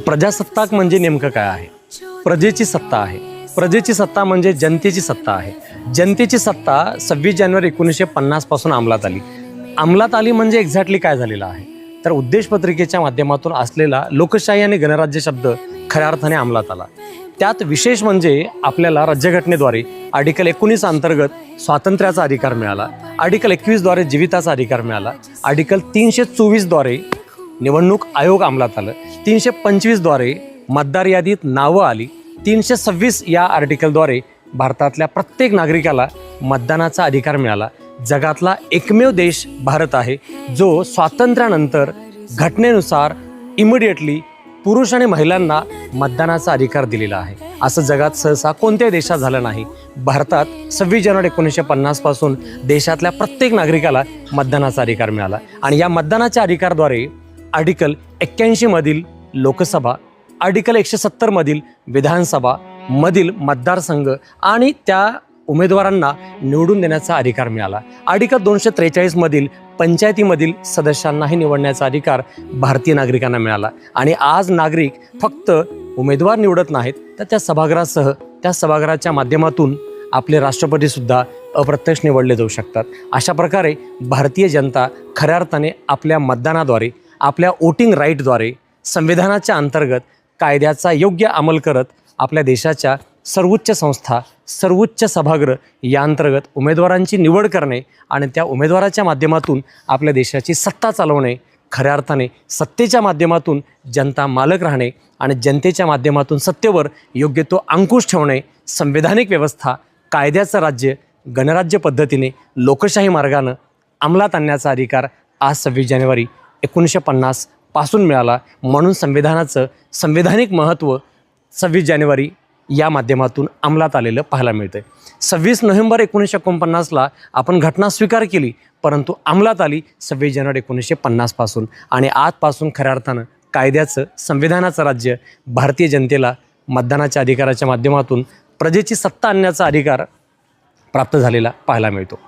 प्रजासत्ताक म्हणजे नेमकं काय आहे? प्रजेची सत्ता आहे. प्रजेची सत्ता म्हणजे जनतेची सत्ता आहे. जनतेची सत्ता 26 जानेवारी 1950 पासून अंमलात आली. अंमलात आली म्हणजे एक्झॅक्टली काय झालेलं आहे? तर उद्देशपत्रिकेच्या माध्यमातून असलेला लोकशाही आणि गणराज्य शब्द खऱ्या अर्थाने अंमलात आला. त्यात विशेष म्हणजे आपल्याला राज्यघटनेद्वारे आर्टिकल 19 अंतर्गत स्वातंत्र्याचा अधिकार मिळाला. आर्टिकल 21 द्वारे जीविताचा अधिकार मिळाला. आर्टिकल 324 द्वारे निवडणूक आयोग अंमलात आलं. 325 द्वारे मतदार यादीत नावं आली. 326 या आर्टिकलद्वारे भारतातल्या प्रत्येक नागरिकाला मतदानाचा अधिकार मिळाला. जगातला एकमेव देश भारत आहे जो स्वातंत्र्यानंतर घटनेनुसार इमिडिएटली पुरुष आणि महिलांना मतदानाचा अधिकार दिलेला आहे. असं जगात सहसा कोणत्याही देशात झालं नाही. भारतात 26 जानेवारी 1950 पासून देशातल्या प्रत्येक नागरिकाला मतदानाचा अधिकार मिळाला. आणि या मतदानाच्या अधिकारद्वारे आर्टिकल 81 मधील लोकसभा, आर्टिकल 170 मधील विधानसभा मधील मतदारसंघ आणि त्या उमेदवारांना निवडून देण्याचा अधिकार मिळाला. आर्टिकल 243 मधील पंचायतीमधील सदस्यांनाही निवडण्याचा अधिकार भारतीय नागरिकांना मिळाला. आणि आज नागरिक फक्त उमेदवार निवडत नाहीत, तर त्या सभागृहासह त्या सभागृहाच्या माध्यमातून आपले राष्ट्रपतीसुद्धा अप्रत्यक्ष निवडले जाऊ शकतात. अशा प्रकारे भारतीय जनता खऱ्या अर्थाने आपल्या मतदानाद्वारे, आपल्या वोटिंग राईटद्वारे संविधानाच्या अंतर्गत कायद्याचा योग्य अंमल करत आपल्या देशाच्या सर्वोच्च संस्था, सर्वोच्च सभागृह या अंतर्गत उमेदवारांची निवड करणे आणि त्या उमेदवाराच्या माध्यमातून आपल्या देशाची सत्ता चालवणे, खऱ्या अर्थाने सत्तेच्या माध्यमातून जनता मालक राहणे आणि जनतेच्या माध्यमातून सत्तेवर योग्य तो अंकुश ठेवणे, संविधानिक व्यवस्था, कायद्याचं राज्य, गणराज्य पद्धतीने लोकशाही मार्गानं अंमलात आणण्याचा अधिकार आज 26 जानेवारी 1950 पासून मिळाला. म्हणून संविधानाचं संविधानिक महत्त्व 26 जानेवारी या माध्यमातून अंमलात आलेलं पाहायला मिळतं. 26 नोव्हेंबर 1949ला आपण घटना स्वीकार केली, परंतु अंमलात आली 26 जानेवारी 1950 पासून. आणि आजपासून खऱ्या अर्थानं कायद्याचं, संविधानाचं राज्य भारतीय जनतेला मतदानाच्या अधिकाराच्या माध्यमातून प्रजेची सत्ता आणण्याचा अधिकार प्राप्त झालेला पाहायला मिळतो.